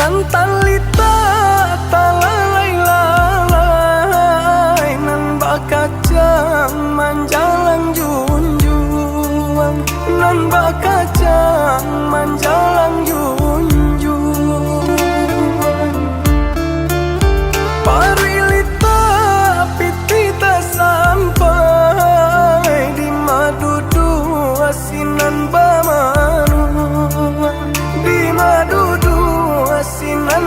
nan talita talalai nan bakacang manjalang junjung nan bakacang manjalang junjung parilita pitita sampai di madudu asinan bamanu di madudu asinan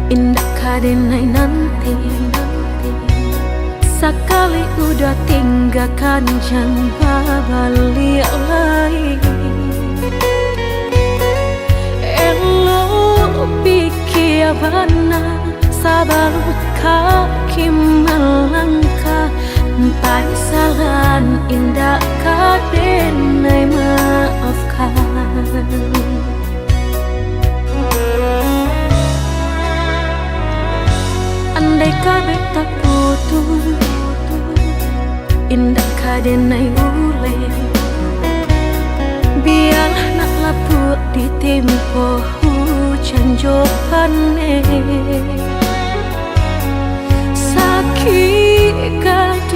indah kadenai nanti. Sekali udah tinggalkan jangan balik lagi. Elo pikir benar sabaru kaki melangkah. Paisalan indah kadenai maafkan. Andai kabeh tak putus, indah kadenai ule. Biarlah nak lapuk di tempo hujan johane. Sakit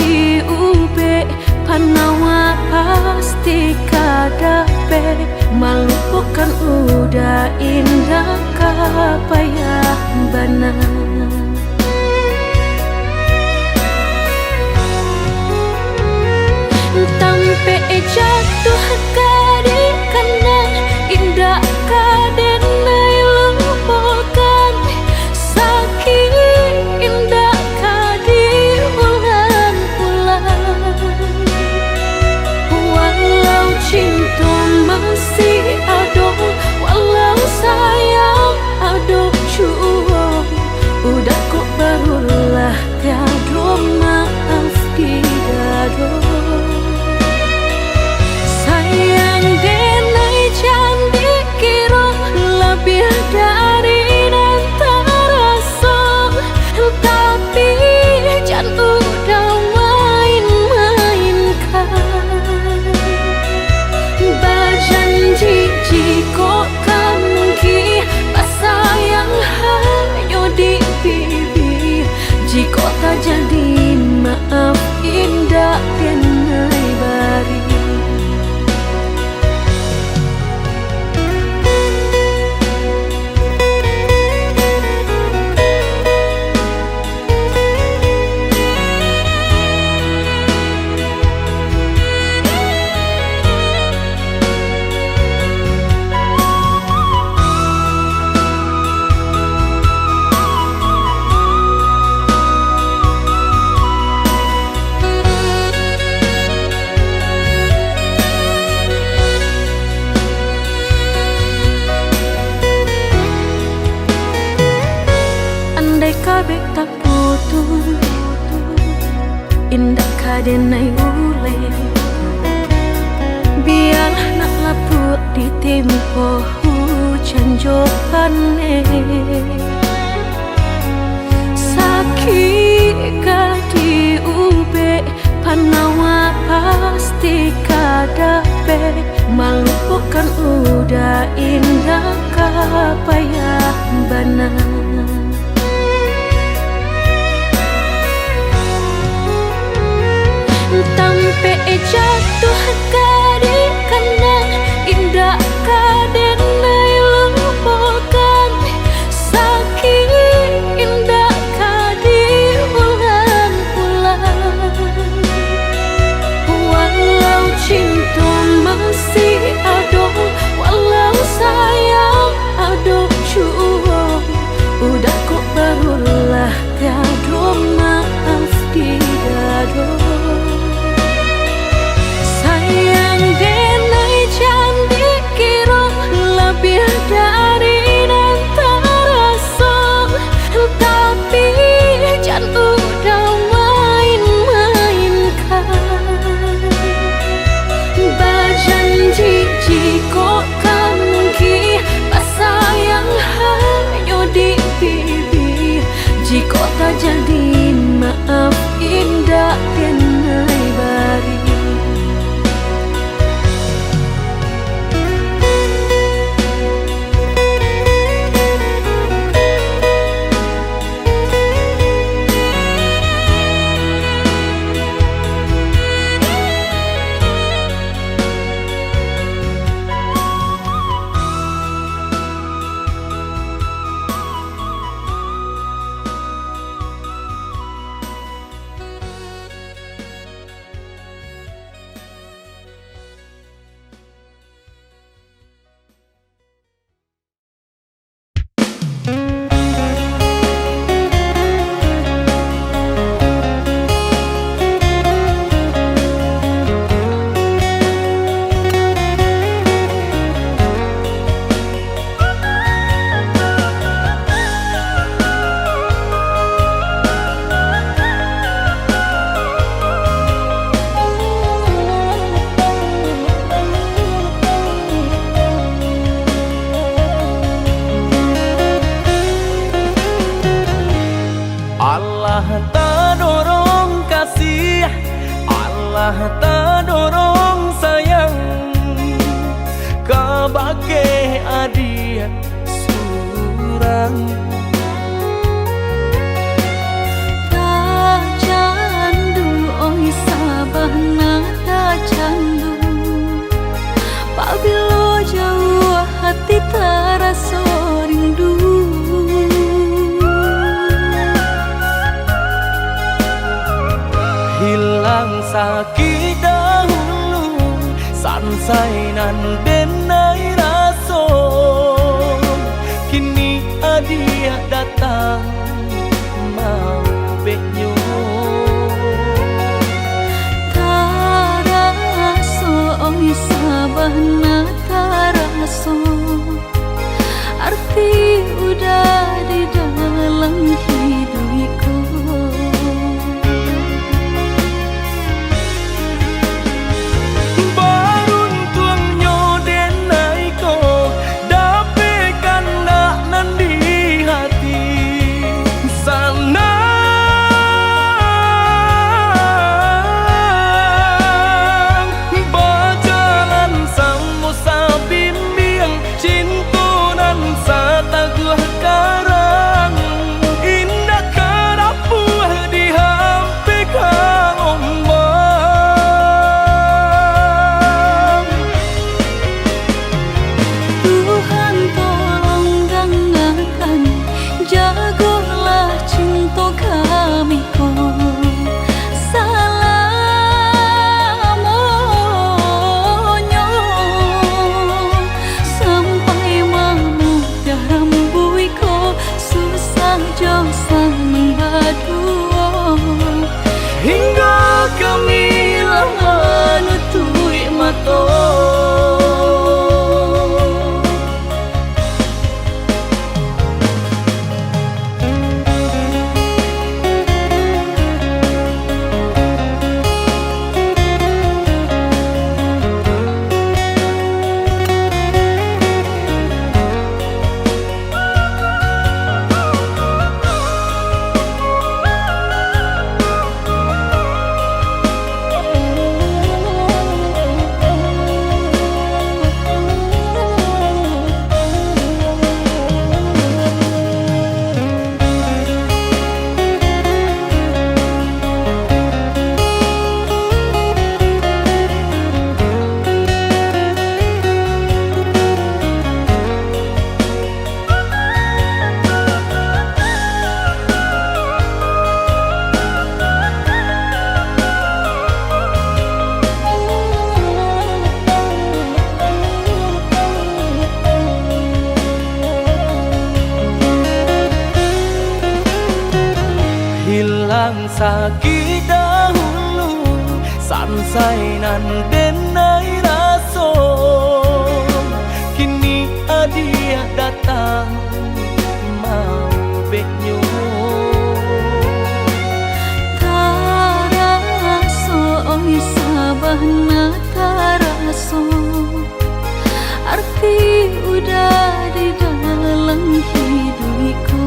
di ube panawa pasti kadape. Malu bukan udah indah kapayah benar. Tampe jatuh kadi kena indah kadenai lupakan. Sakit indah kadi ulang-ulang. Walau cinta masih ada, walau sayang ada jua, udah kok barulah tiada maaf di dada. Sayang denai candi kira lebih dari dan terasa, tapi jangan udah main-mainkan. Berjanji jika kamu sayang hanya di pipi. Jika tak jadi maaf indah denai bari. Kabeh tak putus, indah kadenai ule. Biarlah nak lapuk di tempo hujan johane. Sakit di ube panawa pasti kadape. Malu bukan udah indah kapayah benar. Tampe jatuh kadi kena indah kadenai lupakan. Sakit indah kadi ulang-ulang. Walau cinta masih ada, walau sayang ada jua, udah kok barulah tiada maaf di dada. Sayang Allah tak dorong kasih, Allah tak dorong sayang, kabake adia surang. Tak candu oi sabana tak candu, pabilo jauh hati terasa rindu. Hilang sakit dahulu, sansai nan denai raso, kini adia datang mau benyo. Taraso oi sabana taraso, arti udah di dalam hidupku. Hingga kami lama nutui mata. Hilang sakit dahulu, sansai nan denai raso, kini adia datang mau benyo. Taraso oi sabana taraso, arti udah di dalam hidupku.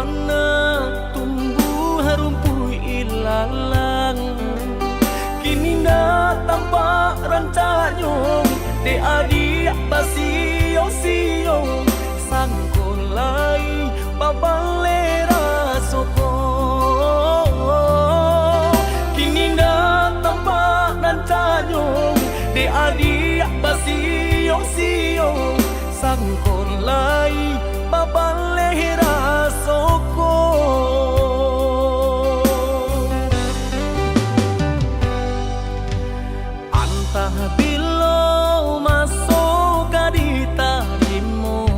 mana tumbuh rumput ilalang. Kini ndak tampak rancanyong de adik basio-sio sangkolai babalera soko. Kini ndak tampak rancanyong de adik basio-sio sangkolai babalera soko. Antah bilo masuk di tarimu,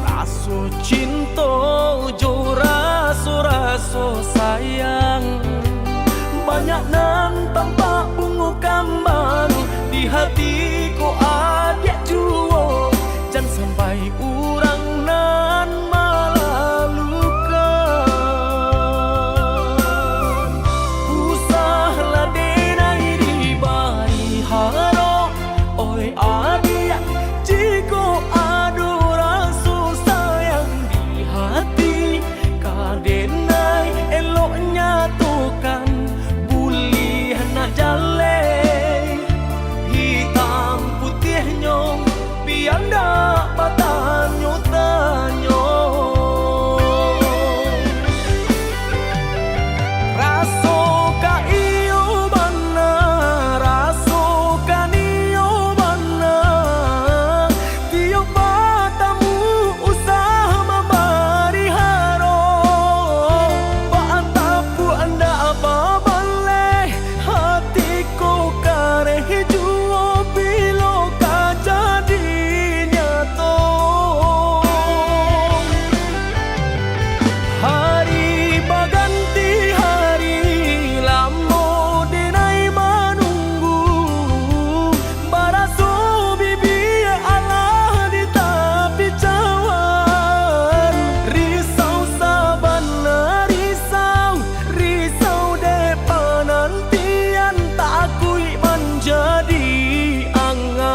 raso cinta jo raso sayang. Banyak nan tampak bunga kambang di hatiku adik juo. Jangan sampai urang nan malalukan. Usahlah denai di bari haro, oi adik jiko adu rasa sayang di hati. Kadenai eloknya tukan bulih nak jale hitam putihnya biar ndak bertanyo-tanyo. Raso ka iyo bana, raso ka niyo bana, tiap matamu usah memberi haro. Baantapu anda apa baleh hatiku kareh juo bilo ka jadinya to. Hari baganti hari lamo denai menunggu. Baraso bibi Allah di tepi cawan. Risau sabana risau depan nantian tak akui menjadi angan.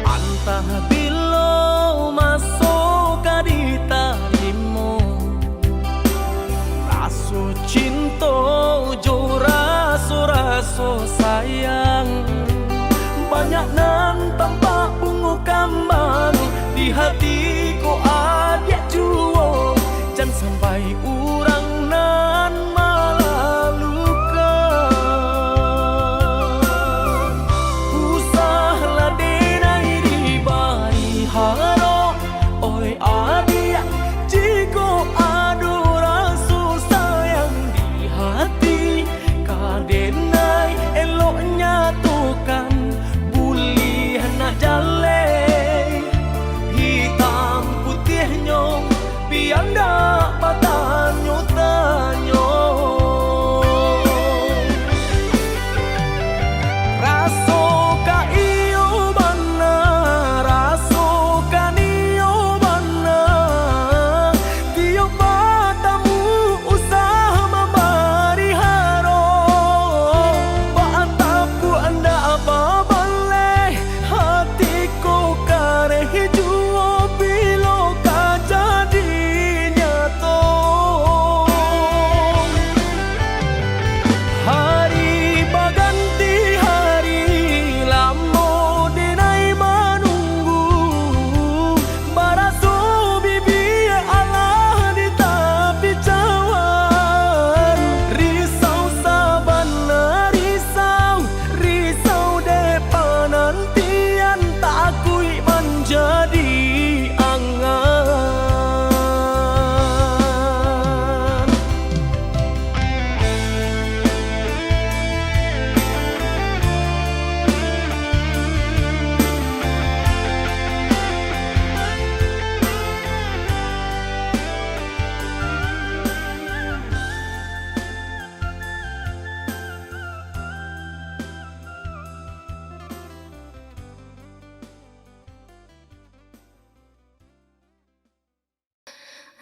Antah bilo masuk di tarimu, raso cinta jo raso sayang. Banyak nan tampak bunga kambang di hatiku adik juo. Jangan sampai urang nan malalukan. Usahlah denai di bari haro, oi adik jiko adu rasa sayang di hati. Kadenai eloknya tukan bulih nak jale hitam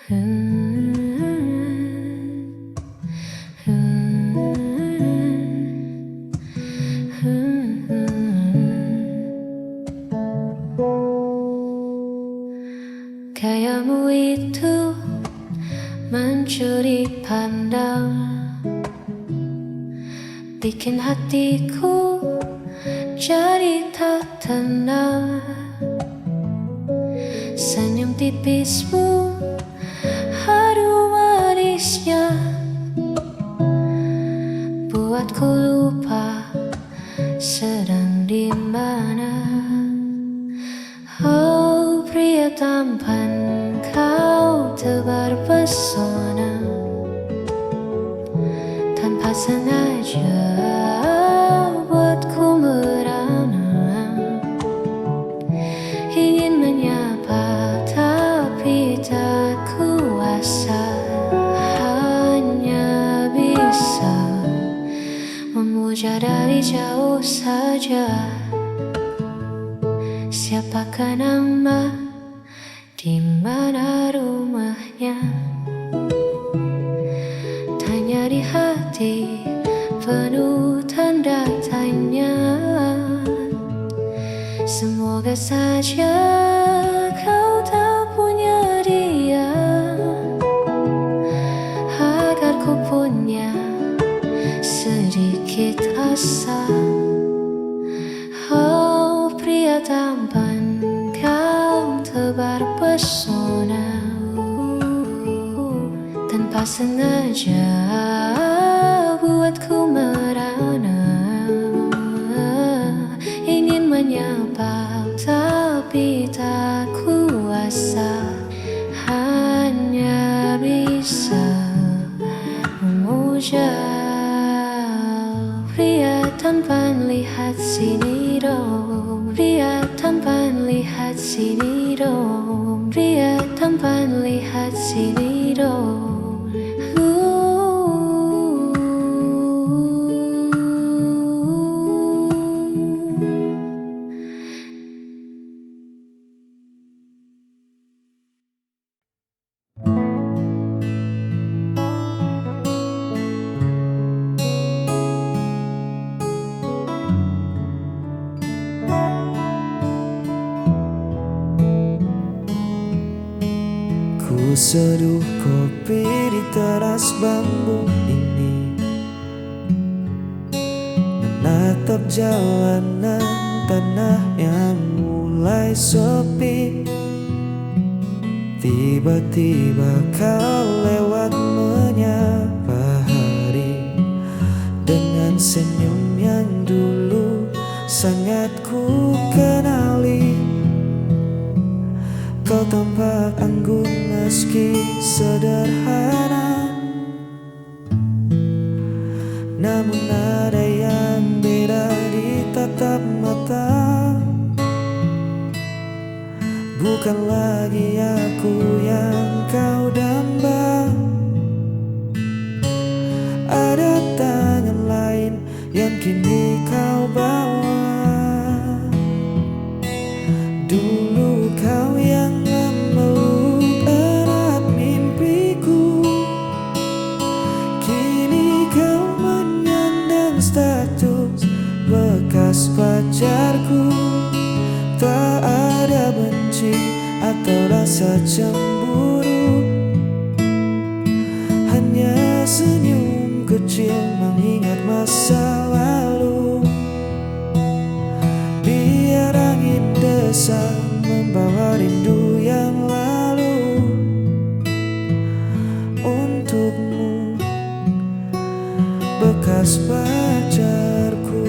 Gayamu itu mencuri pandang, bikin hatiku jadi tak tenang. Senyum tipismu, haru manisnya, buatku lupa sedang di mana. Oh pria tampan, kau tebar pesona, tanpa sengaja buatku merana. Ingin menyapa tapi tak kuasa, hanya bisa memuja dari jauh saja. Siapakah nama, di mana rumahnya? Tanya di hati penuh tanda tanya. Semoga saja kau tak punya dia, agar ku punya sedikit asa. Oh pria tampan, kau tebar pesona, tanpa sengaja buatku merana. Ingin menyapa tapi tak kuasa, hanya bisa memuja. Pria tampan lihat sini dong, pria tampan lihat sini dong, pria tampan lihat sini dong. Ku seduh kopi di teras bambu ini, menatap jalanan tanah yang mulai sepi. Tiba-tiba kau lewat menyapa hari, dengan senyum yang dulu sangat ku kenali. Kau tampak anggun meski sederhana, namun ada yang beda di tatap mata. Bukan lagi aku yang kau damba, ada tangan lain yang kini kau bawa. Dulu kau yang memeluk erat mimpiku, kini kau menyandang status bekas pacarku. Tak ada benci atau rasa cemburu, hanya senyum kecil mengingat masa lalu. Biar angin desa membawa rindu yang lalu. Untukmu bekas pacarku,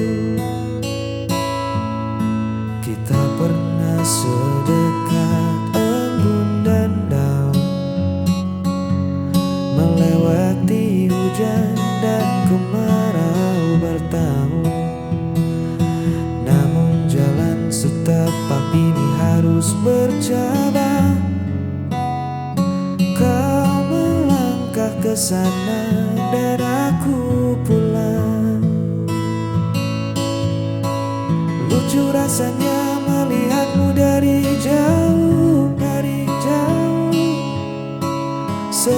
kita pernah sedekat embun dan daun, melewati hujan dan kemarau bertahun. Namun jalan setapak ini harus bercabang. Kau melangkah ke sana dan aku pulang. Lucu rasanya melihatmu dari jauh, dari jauh.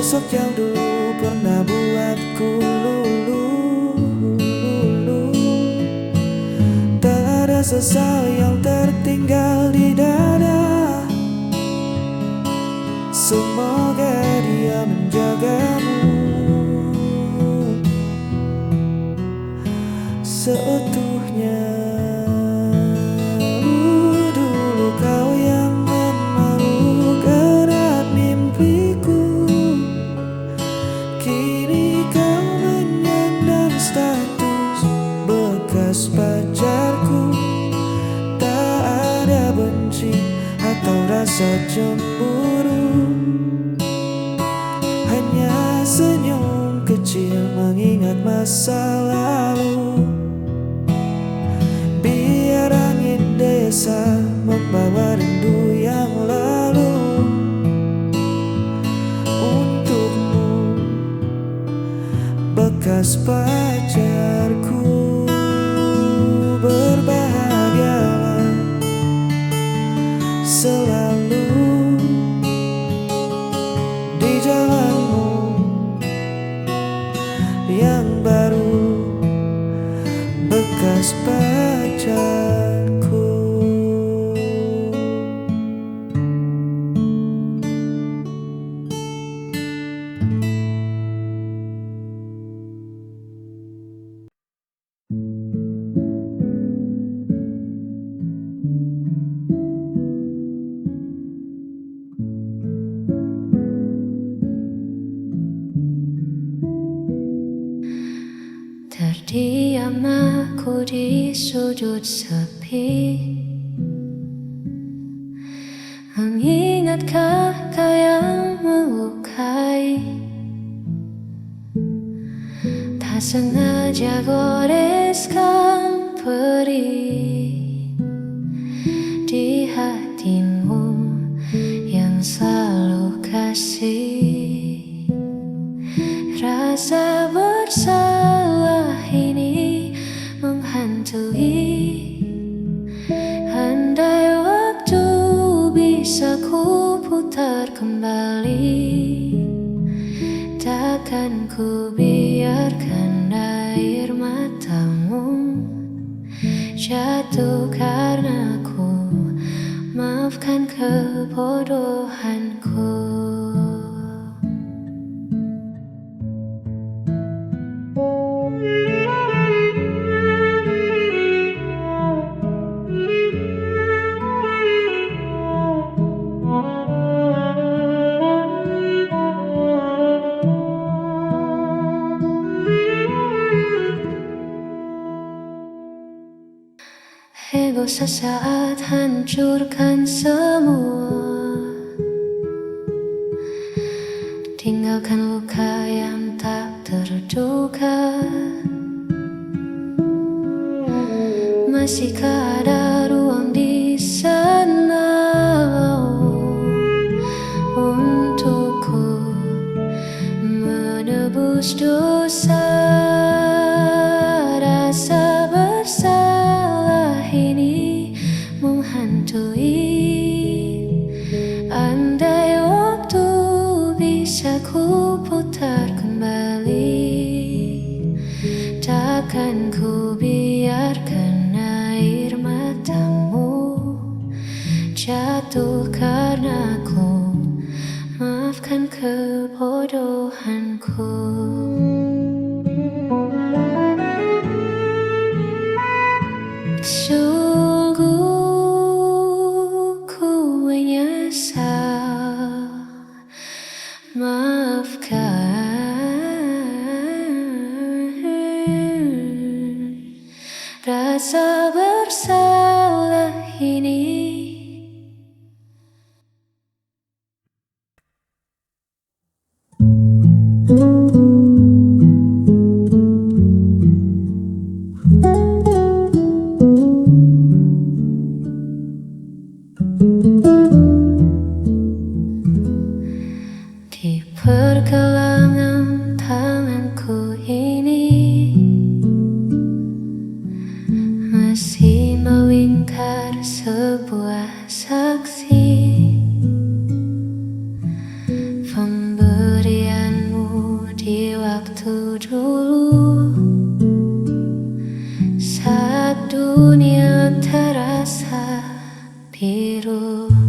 sosok yang dulu pernah buatku luluh. Tak ada sesal yang tertinggal di dada. Semoga dia menjagamu seutuhnya. Dulu kau yang memalukan erat mimpiku, kini kau menyandang status bekas pacarku. Tak ada benci atau rasa cemburu, hanya senyum kecil mengingat masa lalu. Biar angin desa membawa rindu yang lalu. Untukmu bekas pacarku, berbahagialah selalu di jalanmu yang baru, bekas pacarku. Terdiam aku di sudut sepi, mengingat kata yang melukai. Tak sengaja goreskan perih di hatimu yang selalu kasih. Rasa bersalah ini menghantui. Andai waktu bisa ku putar kembali, takkan ku biarkan air matamu jatuh karena ku. Maafkan kebodohanku. Ego sesaat hancurkan semua, tinggalkan luka yang tak terduga. Masihkah ada ruang di sana untukku menebus dosa? Rasa bersalah ini menghantui. Andai waktu bisa ku putar kembali, takkan ku biarkan air matamu jatuh karena ku. Maafkan kebodohanku. Sungguh ku menyesal. Maafkan rasa bersalah ini. Di pergelangan tanganku ini masih melingkar sebuah saksi pemberian biru.